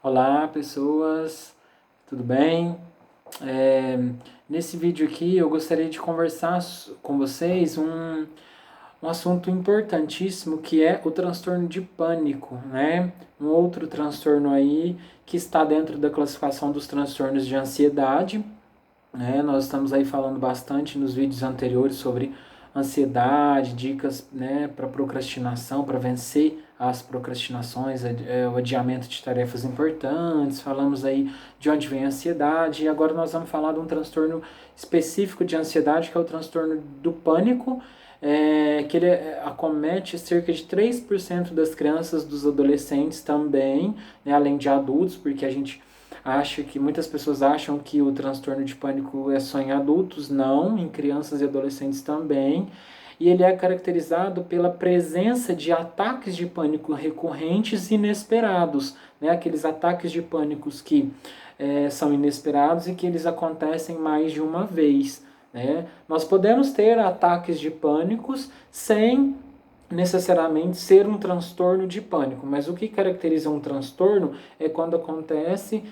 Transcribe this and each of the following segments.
Olá, pessoas, tudo bem? É, Nesse vídeo aqui eu gostaria de conversar com vocês um assunto importantíssimo que é o transtorno de pânico, né? Um outro transtorno aí que está dentro da classificação dos transtornos de ansiedade, né? Nós estamos aí falando bastante nos vídeos anteriores sobre ansiedade, dicas, né, para procrastinação, para vencer as procrastinações, o adiamento de tarefas importantes. Falamos aí de onde vem a ansiedade e agora nós vamos falar de um transtorno específico de ansiedade, que é o transtorno do pânico, que ele acomete cerca de 3% das crianças, dos adolescentes também, né, além de adultos, porque a gente muitas pessoas acham que o transtorno de pânico é só em adultos, não, em crianças e adolescentes também. E ele é caracterizado pela presença de ataques de pânico recorrentes e inesperados, né? Aqueles ataques de pânicos que são inesperados e que eles acontecem mais de uma vez, né? Nós podemos ter ataques de pânicos sem necessariamente ser um transtorno de pânico, mas o que caracteriza um transtorno é quando acontece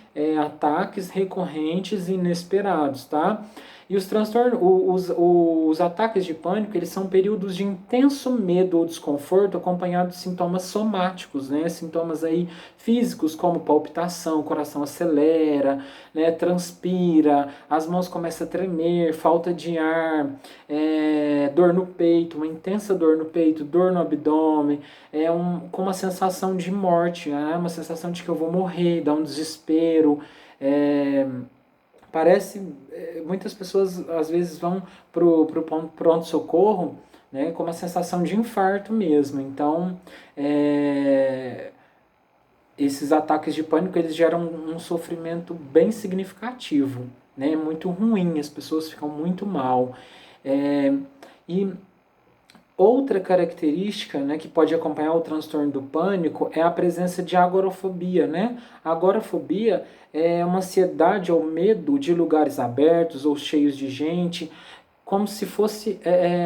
ataques recorrentes e inesperados, tá? E os transtornos, os ataques de pânico, eles são períodos de intenso medo ou desconforto acompanhados de sintomas somáticos, né? Sintomas aí físicos como palpitação, coração acelera, né? Transpira, as mãos começam a tremer, falta de ar, dor no peito, uma intensa dor no peito, dor no abdômen, com uma sensação de morte, né? Uma sensação de que eu vou morrer, dá um desespero. Parece, muitas pessoas às vezes vão pro pronto-socorro, né, com uma sensação de infarto mesmo. Então, esses ataques de pânico, eles geram um sofrimento bem significativo, né, muito ruim, as pessoas ficam muito mal. E outra característica, né, que pode acompanhar o transtorno do pânico é a presença de agorafobia, né? A agorafobia é uma ansiedade ou medo de lugares abertos ou cheios de gente, como se fosse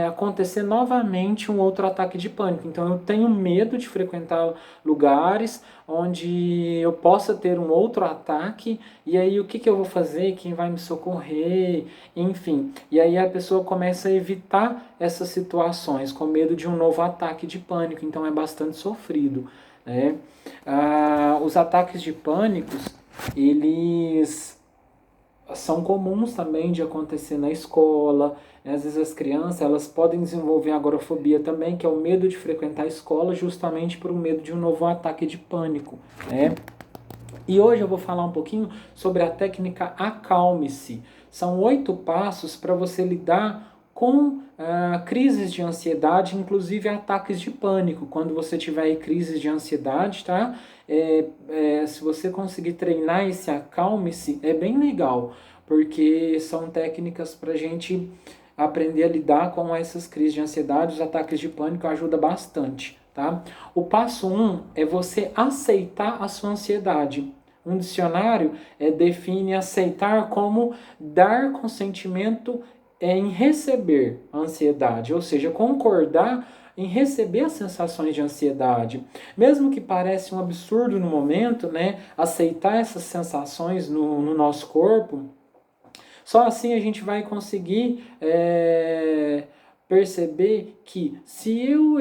acontecer novamente um outro ataque de pânico. Então eu tenho medo de frequentar lugares onde eu possa ter um outro ataque, e aí o que, que eu vou fazer? Quem vai me socorrer? Enfim, e aí a pessoa começa a evitar essas situações com medo de um novo ataque de pânico, então é bastante sofrido, né? Os ataques de pânicos, eles são comuns também de acontecer na escola, né? Às vezes as crianças elas podem desenvolver agorafobia também, que é o medo de frequentar a escola justamente por um medo de um novo ataque de pânico, né? E hoje eu vou falar um pouquinho sobre a técnica Acalme-se. São 8 passos para você lidar com crises de ansiedade, inclusive ataques de pânico. Quando você tiver crises de ansiedade, tá? Se você conseguir treinar esse Acalme-se, é bem legal, porque são técnicas para a gente aprender a lidar com essas crises de ansiedade. Os ataques de pânico ajuda bastante, tá? O passo 1 é você aceitar a sua ansiedade. Um dicionário define aceitar como dar consentimento em receber a ansiedade, ou seja, concordar em receber as sensações de ansiedade. Mesmo que pareça um absurdo no momento, né, aceitar essas sensações no nosso corpo, só assim a gente vai conseguir perceber que se eu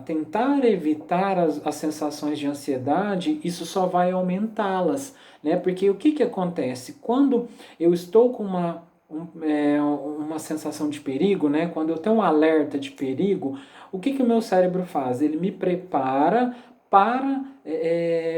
tentar evitar as sensações de ansiedade, isso só vai aumentá-las, né? Porque o que, que acontece? Quando eu estou com uma sensação de perigo, né? Quando eu tenho um alerta de perigo, o que, que o meu cérebro faz? Ele me prepara para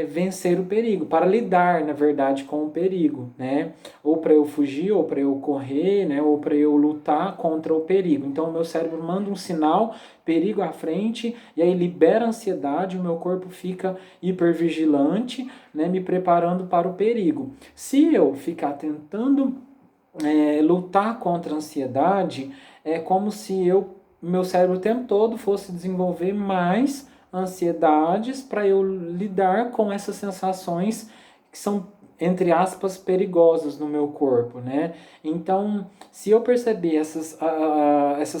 vencer o perigo, para lidar, na verdade, com o perigo, né? Ou para eu fugir, ou para eu correr, né? Ou para eu lutar contra o perigo. Então, o meu cérebro manda um sinal, perigo à frente, e aí libera a ansiedade, o meu corpo fica hipervigilante, né? Me preparando para o perigo. Se eu ficar tentando lutar contra a ansiedade, é como se meu cérebro o tempo todo fosse desenvolver mais ansiedades para eu lidar com essas sensações que são entre aspas, perigosas no meu corpo, né? Então, se eu perceber essas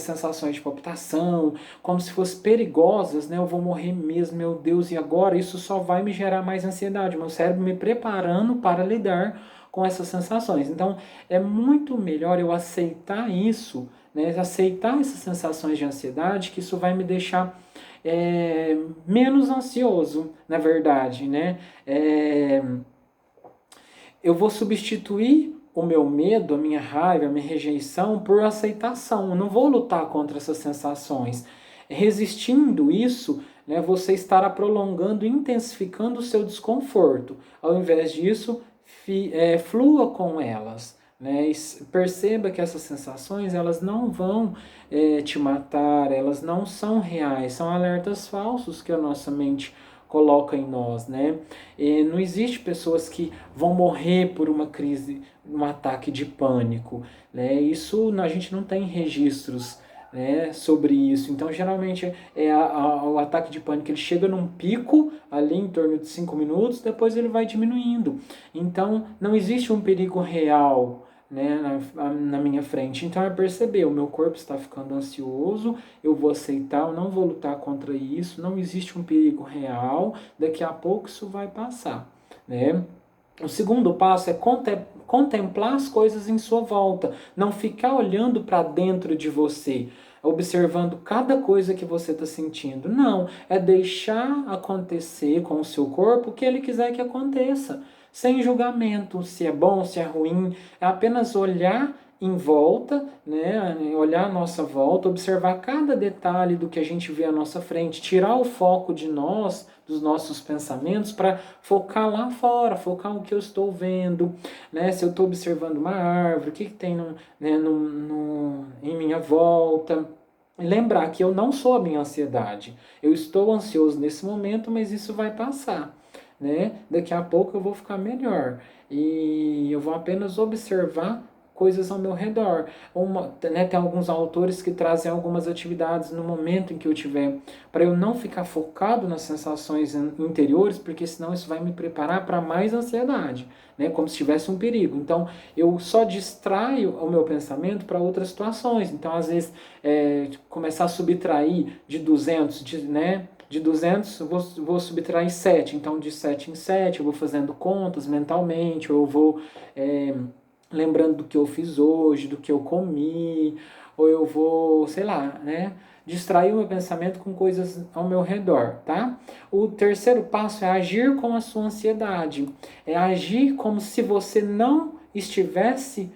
sensações de palpitação, como se fossem perigosas, né? Eu vou morrer mesmo, meu Deus, e agora? Isso só vai me gerar mais ansiedade, meu cérebro me preparando para lidar com essas sensações. Então, é muito melhor eu aceitar isso, né? Aceitar essas sensações de ansiedade, que isso vai me deixar menos ansioso, na verdade, né? Eu vou substituir o meu medo, a minha raiva, a minha rejeição por aceitação. Eu não vou lutar contra essas sensações. Resistindo isso, né, você estará prolongando e intensificando o seu desconforto. Ao invés disso, flua com elas. Né? Perceba que essas sensações elas não vão te matar, elas não são reais, são alertas falsos que a nossa mente coloca em nós, né? E não existe pessoas que vão morrer por uma crise, um ataque de pânico, né? Isso a gente não tem registros, né, sobre isso. Então, geralmente, o ataque de pânico ele chega num pico ali em torno de 5 minutos, depois ele vai diminuindo. Então, não existe um perigo real, né, na minha frente. Então é perceber, o meu corpo está ficando ansioso, eu vou aceitar, eu não vou lutar contra isso, não existe um perigo real, daqui a pouco isso vai passar, né? O segundo passo é contemplar as coisas em sua volta, não ficar olhando para dentro de você, observando cada coisa que você está sentindo. Não, é deixar acontecer com o seu corpo o que ele quiser que aconteça, sem julgamento, se é bom, se é ruim, é apenas olhar em volta, né? Olhar à nossa volta, observar cada detalhe do que a gente vê à nossa frente, tirar o foco de nós, dos nossos pensamentos, para focar lá fora, focar no que eu estou vendo, né? Se eu estou observando uma árvore, o que tem em minha volta. E lembrar que eu não sou a minha ansiedade. Eu estou ansioso nesse momento, mas isso vai passar, né? Daqui a pouco eu vou ficar melhor e eu vou apenas observar coisas ao meu redor. Né, tem alguns autores que trazem algumas atividades no momento em que eu tiver, para eu não ficar focado nas sensações interiores, porque senão isso vai me preparar para mais ansiedade, né, como se tivesse um perigo. Então, eu só distraio o meu pensamento para outras situações. Então, às vezes, começar a subtrair de 200, né, de 200 eu vou subtrair 7, então de 7 em 7 eu vou fazendo contas mentalmente, ou eu vou lembrando do que eu fiz hoje, do que eu comi, ou eu vou, sei lá, né, distrair o meu pensamento com coisas ao meu redor, tá? O terceiro passo é agir com a sua ansiedade, é agir como se você não estivesse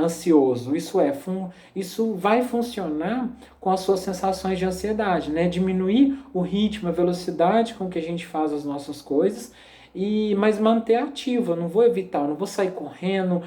ansioso. Isso vai funcionar com as suas sensações de ansiedade, né? Diminuir o ritmo, a velocidade com que a gente faz as nossas coisas, mas manter ativo. Eu não vou evitar, eu não vou sair correndo,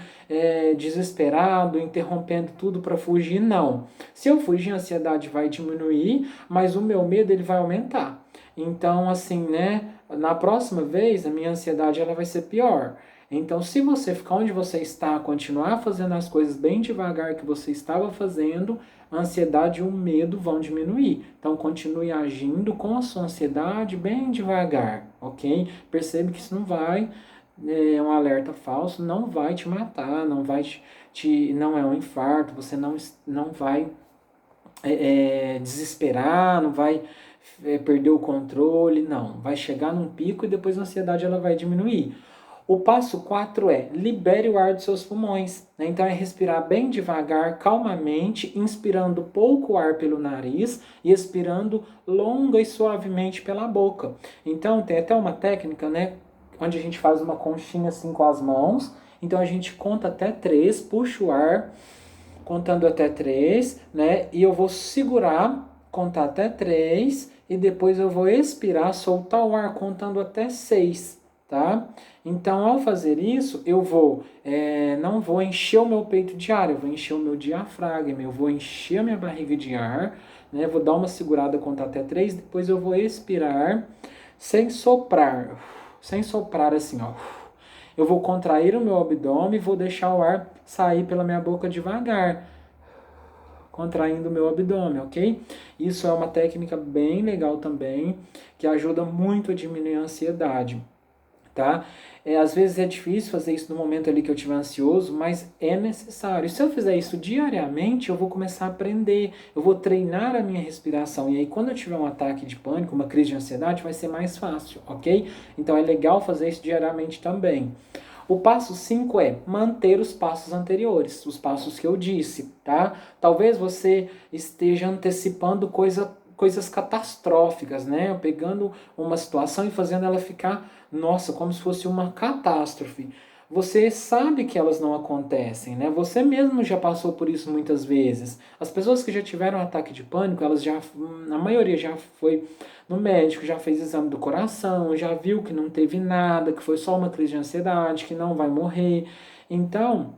desesperado, interrompendo tudo para fugir, não. Se eu fugir, a ansiedade vai diminuir, mas o meu medo ele vai aumentar. Então, assim, né? Na próxima vez, a minha ansiedade ela vai ser pior. Então, se você ficar onde você está, continuar fazendo as coisas bem devagar que você estava fazendo, a ansiedade e o medo vão diminuir. Então, continue agindo com a sua ansiedade bem devagar, ok? Percebe que isso não vai, é um alerta falso, não vai te matar, não vai não é um infarto, você não vai desesperar, não vai perder o controle, não. Vai chegar num pico e depois a ansiedade ela vai diminuir. O passo 4 é libere o ar dos seus pulmões. Né? Então é respirar bem devagar, calmamente, inspirando pouco ar pelo nariz e expirando longa e suavemente pela boca. Então tem até uma técnica, né, onde a gente faz uma conchinha assim com as mãos. Então a gente conta até 3, puxa o ar contando até 3, né? E eu vou segurar, contar até 3 e depois eu vou expirar, soltar o ar contando até 6. Tá? Então, ao fazer isso, eu não vou encher o meu peito de ar, eu vou encher o meu diafragma, eu vou encher a minha barriga de ar, né? Vou dar uma segurada, contar até 3, depois eu vou expirar sem soprar assim, ó. Eu vou contrair o meu abdômen e vou deixar o ar sair pela minha boca devagar, contraindo o meu abdômen, ok? Isso é uma técnica bem legal também, que ajuda muito a diminuir a ansiedade. tá? Às vezes é difícil fazer isso no momento ali que eu estiver ansioso, mas é necessário. E se eu fizer isso diariamente, eu vou começar a aprender, eu vou treinar a minha respiração. E aí, quando eu tiver um ataque de pânico, uma crise de ansiedade, vai ser mais fácil, ok? Então, é legal fazer isso diariamente também. O passo 5 é manter os passos anteriores, os passos que eu disse, tá? Talvez você esteja antecipando coisas catastróficas, né? Pegando uma situação e fazendo ela ficar, nossa, como se fosse uma catástrofe. Você sabe que elas não acontecem, né? Você mesmo já passou por isso muitas vezes. As pessoas que já tiveram um ataque de pânico, elas já, a maioria já foi no médico, já fez exame do coração, já viu que não teve nada, que foi só uma crise de ansiedade, que não vai morrer. Então,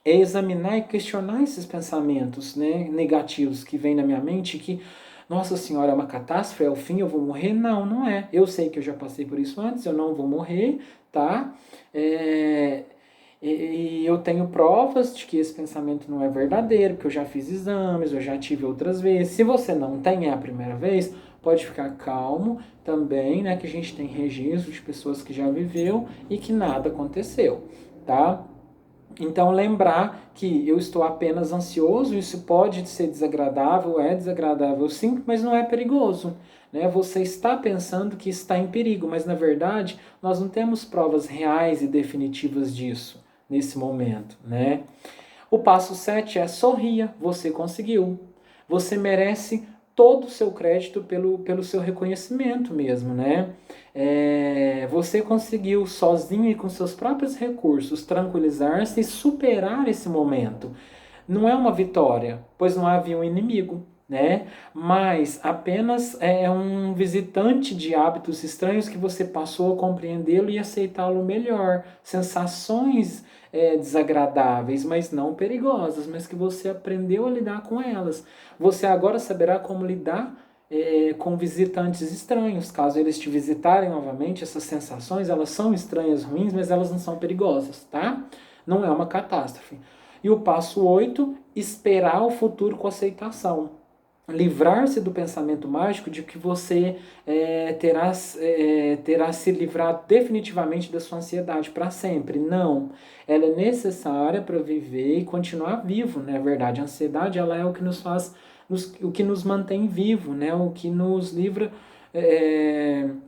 é examinar e questionar esses pensamentos, né, negativos que vêm na minha mente, que, nossa senhora, é uma catástrofe, é o fim, eu vou morrer? Não, não é. Eu sei que eu já passei por isso antes, eu não vou morrer, tá? É, e eu tenho provas de que esse pensamento não é verdadeiro, porque eu já fiz exames, eu já tive outras vezes. Se você não tem, é a primeira vez, pode ficar calmo também, né? Que a gente tem registro de pessoas que já viveu e que nada aconteceu, tá? Então, lembrar que eu estou apenas ansioso, isso pode ser desagradável, é desagradável sim, mas não é perigoso. Né? Você está pensando que está em perigo, mas na verdade nós não temos provas reais e definitivas disso nesse momento. Né? O passo 7 é sorria, você conseguiu. Você merece todo o seu crédito pelo seu reconhecimento mesmo, né? Você conseguiu sozinho e com seus próprios recursos tranquilizar-se e superar esse momento. Não é uma vitória, pois não havia um inimigo, né? Mas apenas é um visitante de hábitos estranhos que você passou a compreendê-lo e aceitá-lo melhor. Sensações desagradáveis, mas não perigosas, mas que você aprendeu a lidar com elas. Você agora saberá como lidar com visitantes estranhos. Caso eles te visitarem novamente, essas sensações, elas são estranhas, ruins, mas elas não são perigosas, tá? Não é uma catástrofe. E o passo 8, esperar o futuro com aceitação. Livrar-se do pensamento mágico de que você terá se livrado definitivamente da sua ansiedade para sempre. Não. Ela é necessária para viver e continuar vivo, na verdade. A ansiedade ela é o que nos faz, o que nos mantém vivo, né? O que nos livra,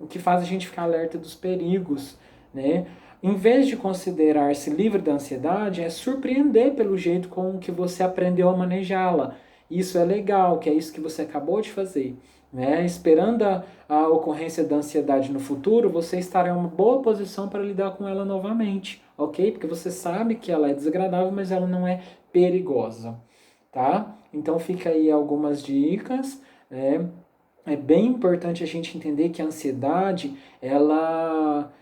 o que faz a gente ficar alerta dos perigos, né? Em vez de considerar-se livre da ansiedade, é surpreender pelo jeito com que você aprendeu a manejá-la. Isso é legal, que é isso que você acabou de fazer. Né? Esperando a ocorrência da ansiedade no futuro, você estará em uma boa posição para lidar com ela novamente, ok? Porque você sabe que ela é desagradável, mas ela não é perigosa, tá? Então fica aí algumas dicas, né? É bem importante a gente entender que a ansiedade, ela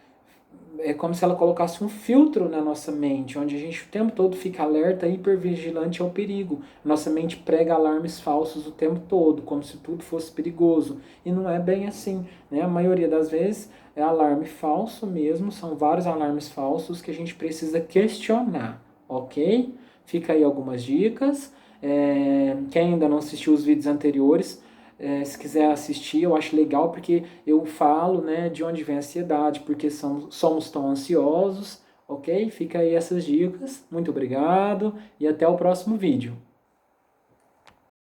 é como se ela colocasse um filtro na nossa mente, onde a gente o tempo todo fica alerta, hipervigilante ao perigo. Nossa mente prega alarmes falsos o tempo todo, como se tudo fosse perigoso. E não é bem assim, né? A maioria das vezes é alarme falso mesmo, são vários alarmes falsos que a gente precisa questionar, ok? Fica aí algumas dicas. Quem ainda não assistiu os vídeos anteriores, se quiser assistir, eu acho legal porque eu falo, né, de onde vem a ansiedade, porque somos tão ansiosos, ok? Fica aí essas dicas. Muito obrigado e até o próximo vídeo.